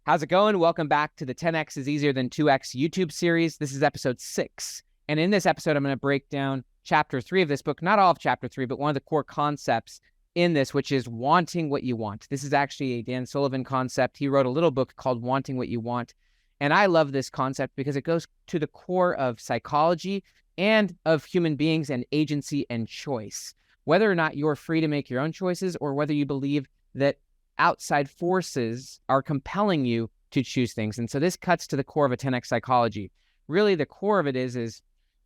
How's it going? Welcome back to the 10X is Easier Than 2X YouTube series. This is episode 6. And in this episode, I'm going to break down chapter 3 of this book, not all of chapter 3, but one of the core concepts in this, which is wanting what you want. This is actually a Dan Sullivan concept. He wrote a little book called Wanting What You Want. And I love this concept because it goes to the core of psychology and of human beings and agency and choice. Whether or not you're free to make your own choices or whether you believe that outside forces are compelling you to choose things. And so this cuts to the core of a 10X psychology. Really, the core of it is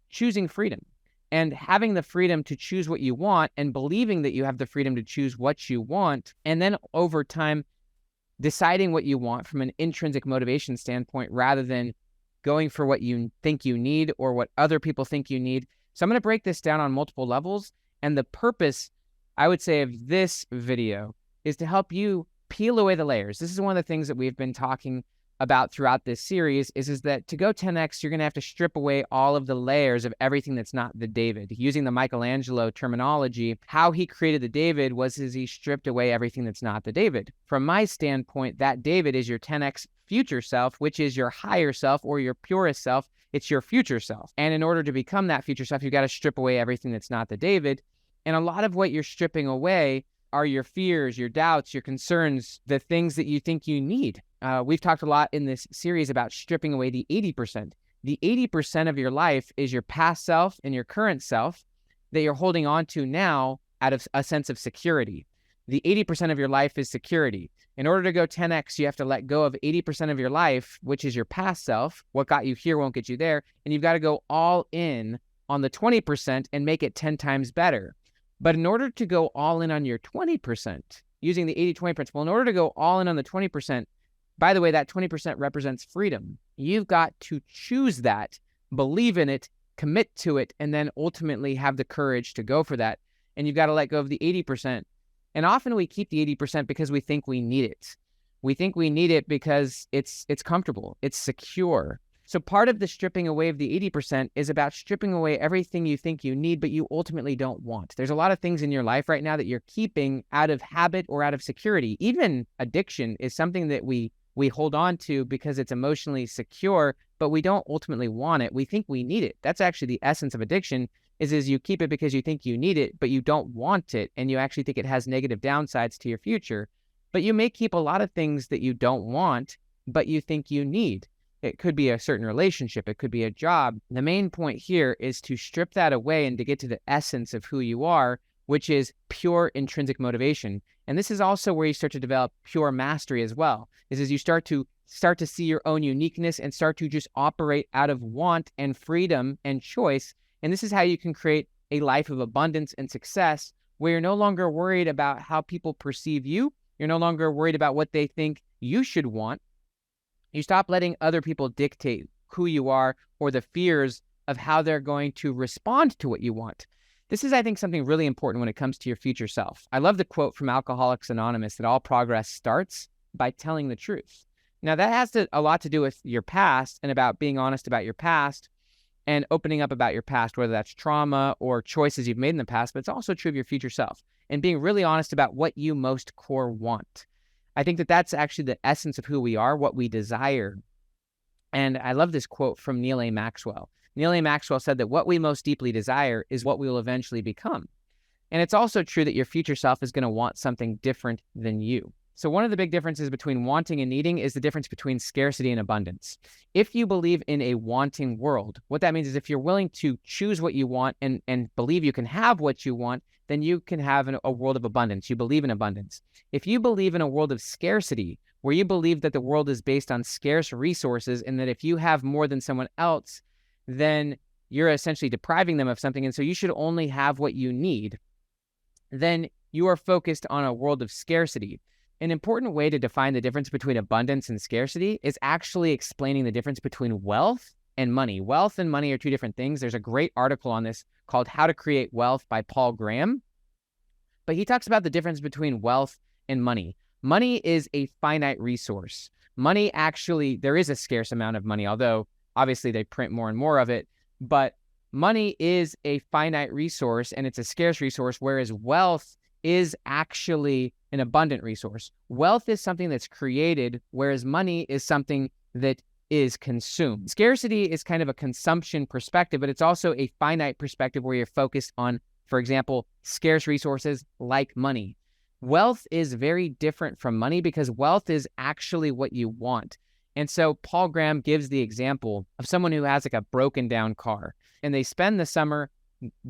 choosing freedom and having the freedom to choose what you want and believing that you have the freedom to choose what you want. And then over time, deciding what you want from an intrinsic motivation standpoint rather than going for what you think you need or what other people think you need. So I'm going to break this down on multiple levels. And the purpose, I would say, of this video is to help you peel away the layers. This is one of the things that we've been talking about throughout this series is that to go 10X, you're going to have to strip away all of the layers of everything that's not the David. Using the Michelangelo terminology, how he created the David was he stripped away everything that's not the David. From my standpoint, that David is your 10X future self, which is your higher self or your purest self. It's your future self. And in order to become that future self, you've got to strip away everything that's not the David. And a lot of what you're stripping away are your fears, your doubts, your concerns, the things that you think you need. We've talked a lot in this series about stripping away the 80%. The 80% of your life is your past self and your current self that you're holding on to now out of a sense of security. The 80% of your life is security. In order to go 10X, you have to let go of 80% of your life, which is your past self. What got you here won't get you there. And you've got to go all in on the 20% and make it 10 times better. But in order to go all in on your 20%, using the 80-20 principle, in order to go all in on the 20%, by the way, that 20% represents freedom. You've got to choose that, believe in it, commit to it, and then ultimately have the courage to go for that. And you've got to let go of the 80%. And often we keep the 80% because we think we need it. We think we need it because it's comfortable, it's secure. So part of the stripping away of the 80% is about stripping away everything you think you need, but you ultimately don't want. There's a lot of things in your life right now that you're keeping out of habit or out of security. Even addiction is something that we hold on to because it's emotionally secure, but we don't ultimately want it. We think we need it. That's actually the essence of addiction is you keep it because you think you need it, but you don't want it. And you actually think it has negative downsides to your future. But you may keep a lot of things that you don't want, but you think you need. It could be a certain relationship. It could be a job. The main point here is to strip that away and to get to the essence of who you are, which is pure intrinsic motivation. And this is also where you start to develop pure mastery as well, is as you start to see your own uniqueness and start to just operate out of want and freedom and choice. And this is how you can create a life of abundance and success where you're no longer worried about how people perceive you. You're no longer worried about what they think you should want. You stop letting other people dictate who you are or the fears of how they're going to respond to what you want. This is, I think, something really important when it comes to your future self. I love the quote from Alcoholics Anonymous that all progress starts by telling the truth. Now, that has a lot to do with your past and about being honest about your past and opening up about your past, whether that's trauma or choices you've made in the past, but it's also true of your future self and being really honest about what you most core want. I think that that's actually the essence of who we are, what we desire. And I love this quote from Neil A. Maxwell. Neil A. Maxwell said that what we most deeply desire is what we will eventually become. And it's also true that your future self is going to want something different than you. So one of the big differences between wanting and needing is the difference between scarcity and abundance. If you believe in a wanting world, what that means is if you're willing to choose what you want and believe you can have what you want, then you can have a world of abundance. You believe in abundance. If you believe in a world of scarcity, where you believe that the world is based on scarce resources and that if you have more than someone else, then you're essentially depriving them of something, and so you should only have what you need, then you are focused on a world of scarcity. An important way to define the difference between abundance and scarcity is actually explaining the difference between wealth and money. Wealth and money are two different things. There's a great article on this called How to Create Wealth by Paul Graham. But he talks about the difference between wealth and money. Money is a finite resource. Money actually, there is a scarce amount of money, although obviously they print more and more of it. But money is a finite resource and it's a scarce resource, whereas wealth is actually an abundant resource. Wealth is something that's created, whereas money is something that is consumed. Scarcity is kind of a consumption perspective, but it's also a finite perspective where you're focused on, for example, scarce resources like money. Wealth is very different from money because wealth is actually what you want. And so Paul Graham gives the example of someone who has like a broken down car, and they spend the summer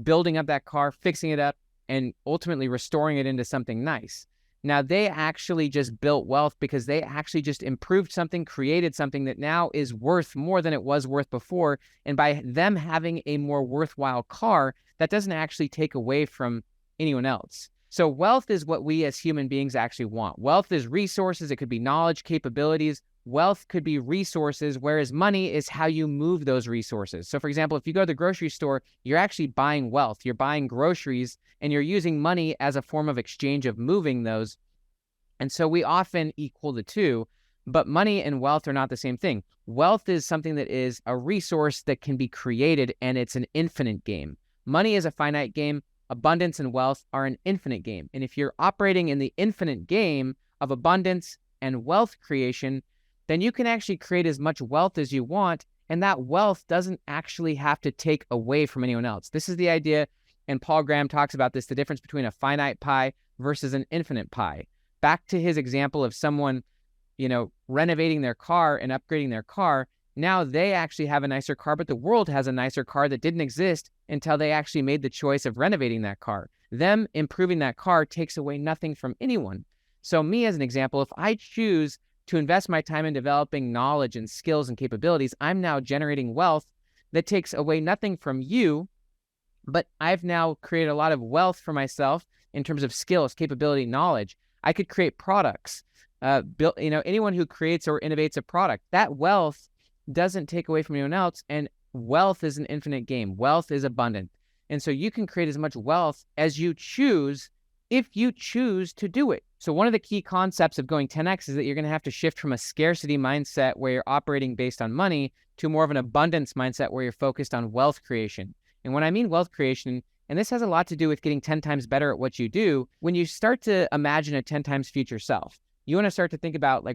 building up that car, fixing it up, and ultimately restoring it into something nice. Now, they actually just built wealth because they actually just improved something, created something that now is worth more than it was worth before. And by them having a more worthwhile car, that doesn't actually take away from anyone else. So wealth is what we as human beings actually want. Wealth is resources. It could be knowledge, capabilities. Wealth could be resources, whereas money is how you move those resources. So for example, if you go to the grocery store, you're actually buying wealth. You're buying groceries, and you're using money as a form of exchange of moving those. And so we often equal the two, but money and wealth are not the same thing. Wealth is something that is a resource that can be created, and it's an infinite game. Money is a finite game. Abundance and wealth are an infinite game. And if you're operating in the infinite game of abundance and wealth creation, then you can actually create as much wealth as you want, and that wealth doesn't actually have to take away from anyone else. This is the idea, and Paul Graham talks about this, the difference between a finite pie versus an infinite pie. Back to his example of someone, renovating their car and upgrading their car. Now they actually have a nicer car, but the world has a nicer car that didn't exist until they actually made the choice of renovating that car. Them improving that car takes away nothing from anyone. So me, as an example, if I choose to invest my time in developing knowledge and skills and capabilities, I'm now generating wealth that takes away nothing from you, but I've now created a lot of wealth for myself in terms of skills, capability, knowledge. I could create products. Anyone who creates or innovates a product, that wealth doesn't take away from anyone else, and wealth is an infinite game. Wealth is abundant. And so you can create as much wealth as you choose if you choose to do it. So one of the key concepts of going 10x is that you're going to have to shift from a scarcity mindset where you're operating based on money to more of an abundance mindset where you're focused on wealth creation. And when I mean wealth creation, and this has a lot to do with getting 10 times better at what you do, when you start to imagine a 10 times future self, you want to start to think about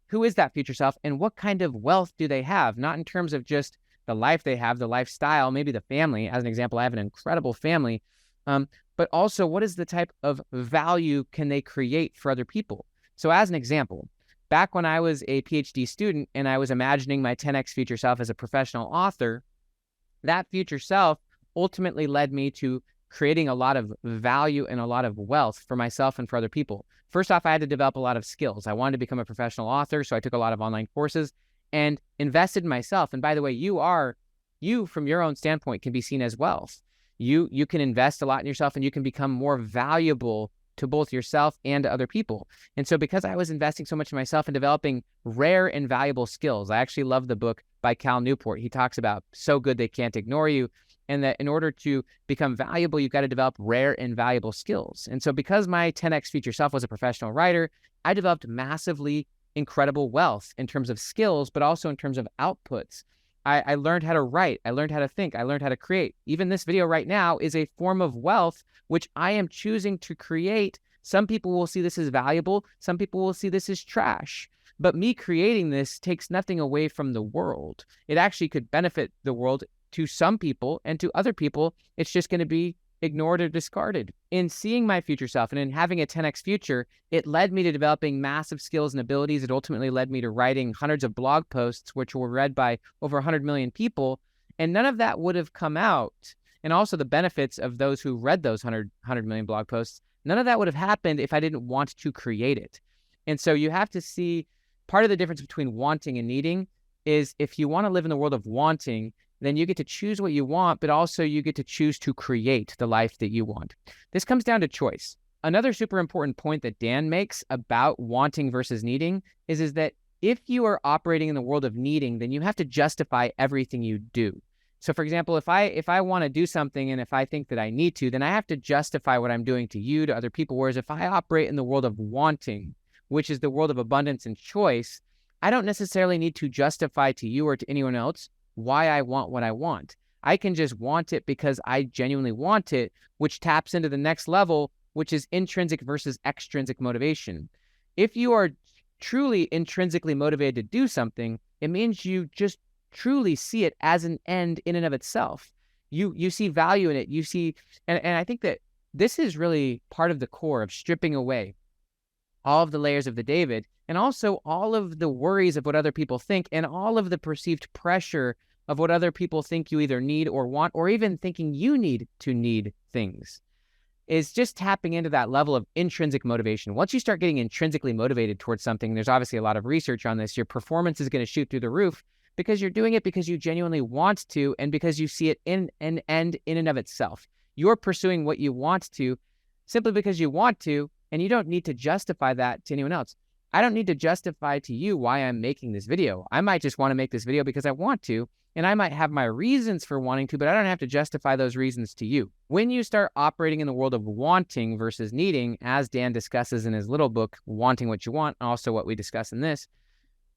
who is that future self and what kind of wealth do they have? Not in terms of just the life they have, the lifestyle, maybe the family. As an example, I have an incredible family, but also what is the type of value can they create for other people? So as an example, back when I was a PhD student and I was imagining my 10x future self as a professional author, that future self ultimately led me to creating a lot of value and a lot of wealth for myself and for other people. First off, I had to develop a lot of skills. I wanted to become a professional author, so I took a lot of online courses and invested in myself. And by the way, you from your own standpoint can be seen as wealth. You can invest a lot in yourself, and you can become more valuable to both yourself and to other people. And so because I was investing so much in myself and developing rare and valuable skills, I actually love the book by Cal Newport. He talks about so good they can't ignore you, and that in order to become valuable, you've got to develop rare and valuable skills. And so because my 10x future self was a professional writer, I developed massively incredible wealth in terms of skills, but also in terms of outputs. I learned how to write. I learned how to think. I learned how to create. Even this video right now is a form of wealth, which I am choosing to create. Some people will see this as valuable. Some people will see this as trash. But me creating this takes nothing away from the world. It actually could benefit the world to some people, and to other people, it's just going to be ignored or discarded. In seeing my future self and in having a 10x future, it led me to developing massive skills and abilities. It ultimately led me to writing hundreds of blog posts, which were read by over 100 million people. And none of that would have come out. And also the benefits of those who read those 100 million blog posts, none of that would have happened if I didn't want to create it. And so you have to see part of the difference between wanting and needing is if you want to live in the world of wanting, then you get to choose what you want, but also you get to choose to create the life that you want. This comes down to choice. Another super important point that Dan makes about wanting versus needing is that if you are operating in the world of needing, then you have to justify everything you do. So for example, if I want to do something and if I think that I need to, then I have to justify what I'm doing to you, to other people. Whereas if I operate in the world of wanting, which is the world of abundance and choice, I don't necessarily need to justify to you or to anyone else why I want what I want. I can just want it because I genuinely want it, which taps into the next level which is intrinsic versus extrinsic motivation. If you are truly intrinsically motivated to do something, it means you just truly see it as an end in and of itself. You see value in it. You see, and I think that this is really part of the core of stripping away all of the layers of the David, and also all of the worries of what other people think, and all of the perceived pressure of what other people think you either need or want, or even thinking you need things, is just tapping into that level of intrinsic motivation. Once you start getting intrinsically motivated towards something, there's obviously a lot of research on this, your performance is going to shoot through the roof because you're doing it because you genuinely want to, and because you see it in an end in and of itself. You're pursuing what you want to simply because you want to, and you don't need to justify that to anyone else. I don't need to justify to you why I'm making this video. I might just want to make this video because I want to, and I might have my reasons for wanting to, but I don't have to justify those reasons to you. When you start operating in the world of wanting versus needing, as Dan discusses in his little book, Wanting What You Want, and also what we discuss in this,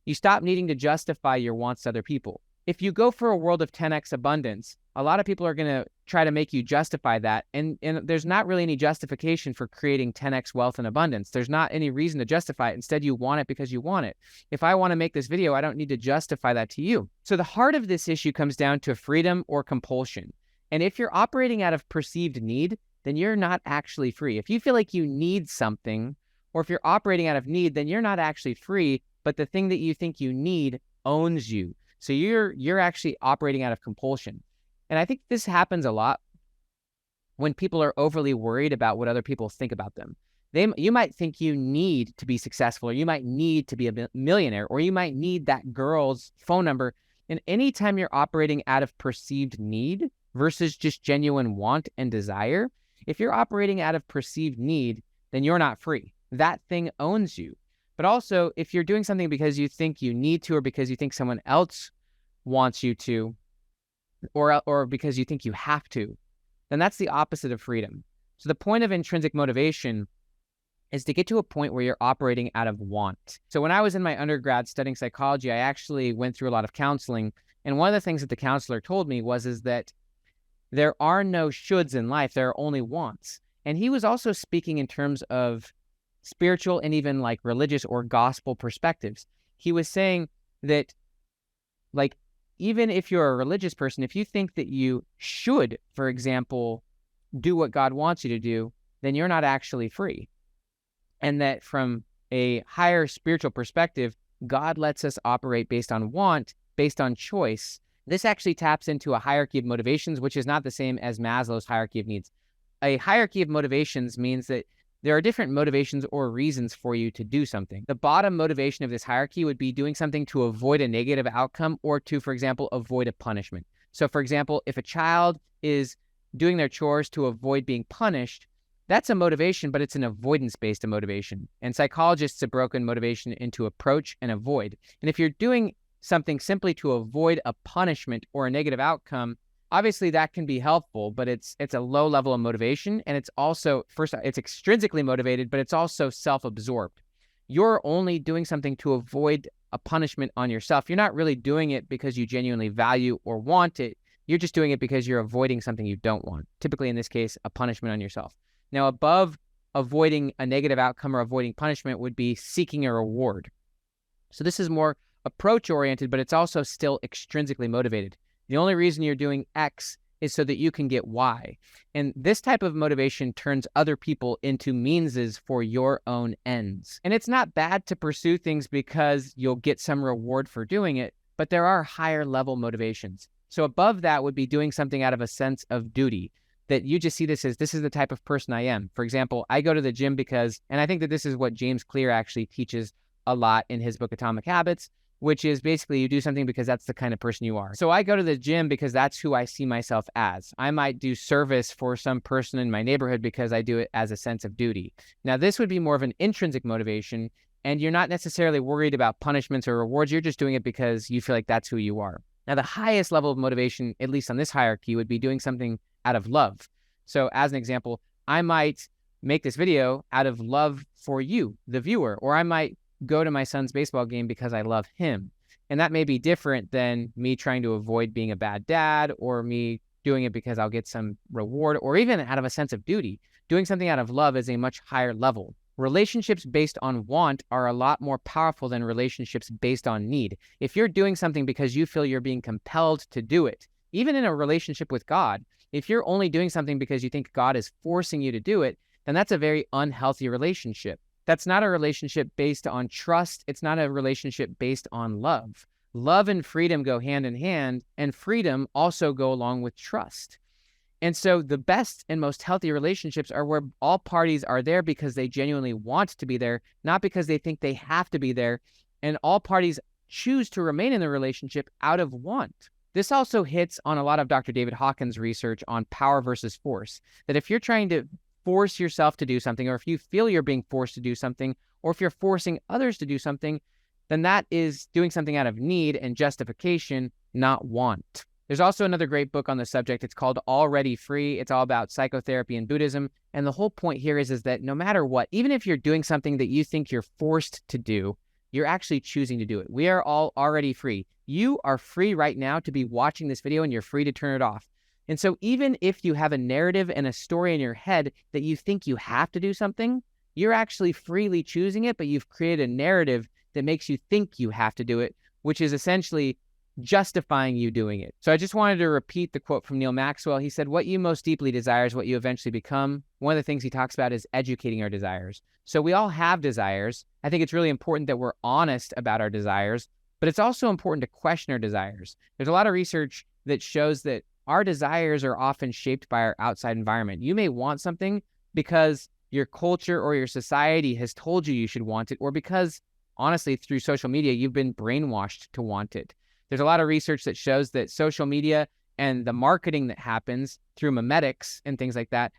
you stop needing to justify your wants to other people. If you go for a world of 10x abundance, a lot of people are going to try to make you justify that. And there's not really any justification for creating 10x wealth and abundance. There's not any reason to justify it. Instead, you want it because you want it. If I want to make this video, I don't need to justify that to you. So the heart of this issue comes down to freedom or compulsion. And if you're operating out of perceived need, then you're not actually free. If you feel like you need something, or if you're operating out of need, then you're not actually free, but the thing that you think you need owns you. So you're actually operating out of compulsion. And I think this happens a lot when people are overly worried about what other people think about them. You might think you need to be successful, or you might need to be a millionaire, or you might need that girl's phone number. And anytime you're operating out of perceived need versus just genuine want and desire, if you're operating out of perceived need, then you're not free. That thing owns you. But also, if you're doing something because you think you need to, or because you think someone else wants you to, or because you think you have to, then that's the opposite of freedom. So the point of intrinsic motivation is to get to a point where you're operating out of want. So when I was in my undergrad studying psychology, I actually went through a lot of counseling. And one of the things that the counselor told me is that there are no shoulds in life. There are only wants. And he was also speaking in terms of spiritual and even like religious or gospel perspectives. He was saying that, like, even if you're a religious person, if you think that you should, for example, do what God wants you to do, then you're not actually free. And that from a higher spiritual perspective, God lets us operate based on want, based on choice. This actually taps into a hierarchy of motivations, which is not the same as Maslow's hierarchy of needs. A hierarchy of motivations means that there are different motivations or reasons for you to do something. The bottom motivation of this hierarchy would be doing something to avoid a negative outcome, or to, for example, avoid a punishment. So, for example, if a child is doing their chores to avoid being punished, that's a motivation, but it's an avoidance-based motivation. And psychologists have broken motivation into approach and avoid. And if you're doing something simply to avoid a punishment or a negative outcome, obviously that can be helpful, but it's a low level of motivation. And it's also, first, it's extrinsically motivated, but it's also self-absorbed. You're only doing something to avoid a punishment on yourself. You're not really doing it because you genuinely value or want it. You're just doing it because you're avoiding something you don't want. Typically, in this case, a punishment on yourself. Now, above avoiding a negative outcome or avoiding punishment would be seeking a reward. So this is more approach-oriented, but it's also still extrinsically motivated. The only reason you're doing X is so that you can get Y. And this type of motivation turns other people into meanses for your own ends. And it's not bad to pursue things because you'll get some reward for doing it, but there are higher level motivations. So above that would be doing something out of a sense of duty, that you just see this as, this is the type of person I am. For example, I go to the gym because, and I think that this is what James Clear actually teaches a lot in his book, Atomic Habits, which is basically you do something because that's the kind of person you are. So I go to the gym because that's who I see myself as. I might do service for some person in my neighborhood because I do it as a sense of duty. Now, this would be more of an intrinsic motivation, and you're not necessarily worried about punishments or rewards. You're just doing it because you feel like that's who you are. Now, the highest level of motivation, at least on this hierarchy, would be doing something out of love. So as an example, I might make this video out of love for you, the viewer, or I might go to my son's baseball game because I love him. And that may be different than me trying to avoid being a bad dad, or me doing it because I'll get some reward, or even out of a sense of duty. Doing something out of love is a much higher level. Relationships based on want are a lot more powerful than relationships based on need. If you're doing something because you feel you're being compelled to do it, even in a relationship with God, if you're only doing something because you think God is forcing you to do it, then that's a very unhealthy relationship. That's not a relationship based on trust. It's not a relationship based on love. Love and freedom go hand in hand, and freedom also go along with trust. And so the best and most healthy relationships are where all parties are there because they genuinely want to be there, not because they think they have to be there. And all parties choose to remain in the relationship out of want. This also hits on a lot of Dr. David Hawkins' research on power versus force, that if you're trying to force yourself to do something, or if you feel you're being forced to do something, or if you're forcing others to do something, then that is doing something out of need and justification, not want. There's also another great book on the subject. It's called Already Free. It's all about psychotherapy and Buddhism. And the whole point here is that no matter what, even if you're doing something that you think you're forced to do, you're actually choosing to do it. We are all already free. You are free right now to be watching this video, and you're free to turn it off. And so even if you have a narrative and a story in your head that you think you have to do something, you're actually freely choosing it, but you've created a narrative that makes you think you have to do it, which is essentially justifying you doing it. So I just wanted to repeat the quote from Neil Maxwell. He said, "What you most deeply desire is what you eventually become." One of the things he talks about is educating our desires. So we all have desires. I think it's really important that we're honest about our desires, but it's also important to question our desires. There's a lot of research that shows that our desires are often shaped by our outside environment. You may want something because your culture or your society has told you should want it, or because, honestly, through social media, you've been brainwashed to want it. There's a lot of research that shows that social media and the marketing that happens through memetics and things like that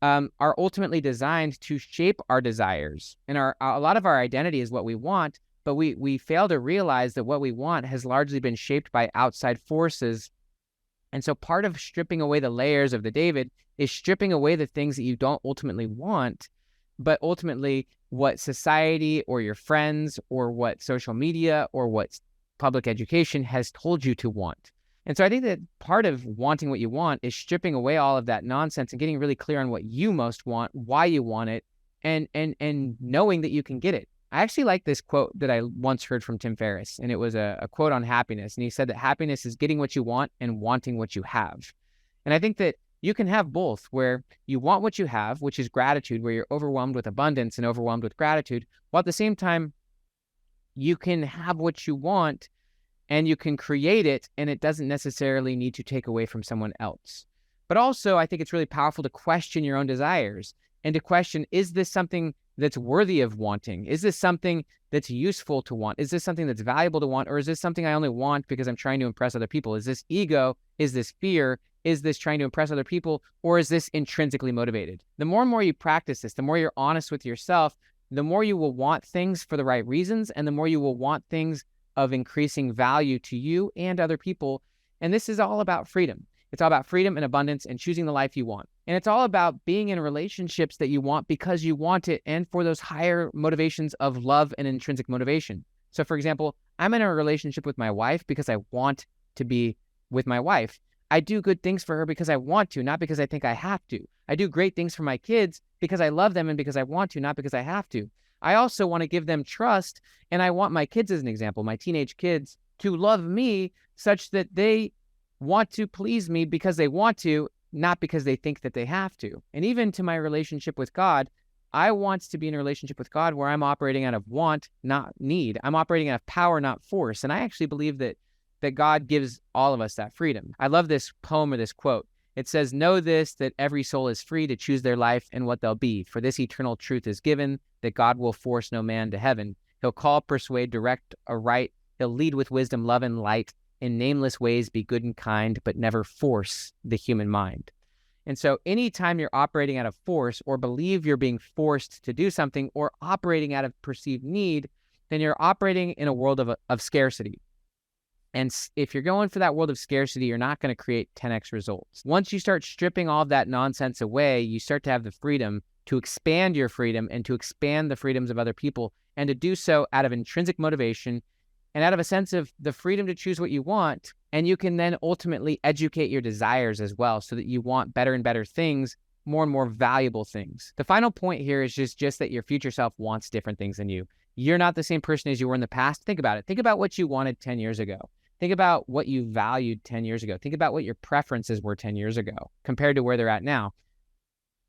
are ultimately designed to shape our desires. And a lot of our identity is what we want, but we fail to realize that what we want has largely been shaped by outside forces. And so part of stripping away the layers of the David is stripping away the things that you don't ultimately want, but ultimately what society or your friends or what social media or what public education has told you to want. And so I think that part of wanting what you want is stripping away all of that nonsense and getting really clear on what you most want, why you want it, and knowing that you can get it. I actually like this quote that I once heard from Tim Ferriss, and it was a quote on happiness. And he said that happiness is getting what you want and wanting what you have. And I think that you can have both, where you want what you have, which is gratitude, where you're overwhelmed with abundance and overwhelmed with gratitude, while at the same time, you can have what you want and you can create it, and it doesn't necessarily need to take away from someone else. But also, I think it's really powerful to question your own desires and to question, is this something that's worthy of wanting? Is this something that's useful to want? Is this something that's valuable to want? Or is this something I only want because I'm trying to impress other people? Is this ego? Is this fear? Is this trying to impress other people? Or is this intrinsically motivated? The more and more you practice this, the more you're honest with yourself, the more you will want things for the right reasons, and the more you will want things of increasing value to you and other people. And this is all about freedom. It's all about freedom and abundance and choosing the life you want. And it's all about being in relationships that you want because you want it, and for those higher motivations of love and intrinsic motivation. So for example, I'm in a relationship with my wife because I want to be with my wife. I do good things for her because I want to, not because I think I have to. I do great things for my kids because I love them and because I want to, not because I have to. I also want to give them trust, and I want my kids, as an example, my teenage kids, to love me such that they want to please me because they want to, not because they think that they have to. And even to my relationship with God, I want to be in a relationship with God where I'm operating out of want, not need. I'm operating out of power, not force. And I actually believe that God gives all of us that freedom. I love this poem or this quote. It says, "Know this, that every soul is free to choose their life and what they'll be. For this eternal truth is given, that God will force no man to heaven. He'll call, persuade, direct, aright. He'll lead with wisdom, love, and light. In nameless ways be good and kind, but never force the human mind." And so anytime you're operating out of force, or believe you're being forced to do something, or operating out of perceived need, then you're operating in a world of scarcity. And if you're going for that world of scarcity, you're not going to create 10x results. Once you start stripping all of that nonsense away, you start to have the freedom to expand your freedom and to expand the freedoms of other people, and to do so out of intrinsic motivation and out of a sense of the freedom to choose what you want. And you can then ultimately educate your desires as well, so that you want better and better things more and more valuable things. The final point here is just that your future self wants different things than you. You're not the same person as you were in the past. Think about it. Think about what you wanted 10 years ago. Think about what you valued 10 years ago. Think about what your preferences were 10 years ago compared to where they're at now.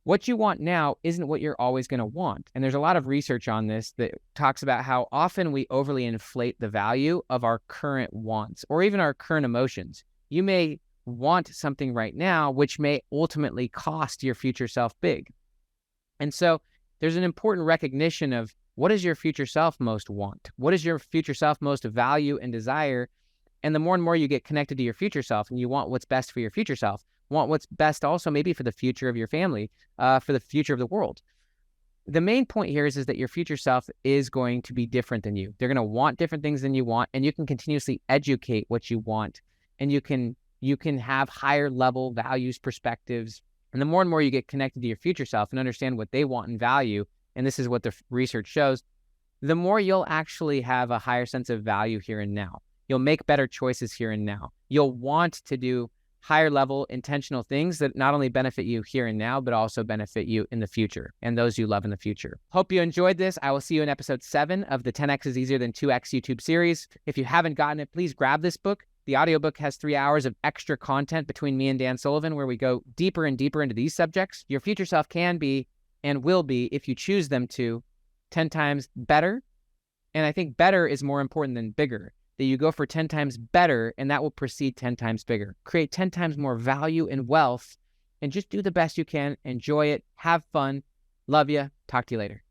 What you want now isn't what you're always going to want. And there's a lot of research on this that talks about how often we overly inflate the value of our current wants or even our current emotions. You may want something right now, which may ultimately cost your future self big. And so there's an important recognition of what does your future self most want? What does your future self most value and desire? And the more and more you get connected to your future self and you want what's best for your future self, want what's best also maybe for the future of your family, for the future of the world. The main point here is that your future self is going to be different than you. They're going to want different things than you want, and you can continuously educate what you want, and you can have higher level values, perspectives. And the more and more you get connected to your future self and understand what they want and value, and this is what the research shows, the more you'll actually have a higher sense of value here and now. You'll make better choices here and now. You'll want to do higher level intentional things that not only benefit you here and now, but also benefit you in the future and those you love in the future. Hope you enjoyed this. I will see you in episode 7 of the 10X is Easier Than 2X YouTube series. If you haven't gotten it, please grab this book. The audiobook has 3 hours of extra content between me and Dan Sullivan, where we go deeper and deeper into these subjects. Your future self can be and will be, if you choose them to, 10 times better. And I think better is more important than bigger. That you go for 10 times better, and that will precede 10 times bigger. Create 10 times more value and wealth, and just do the best you can. Enjoy it. Have fun. Love you. Talk to you later.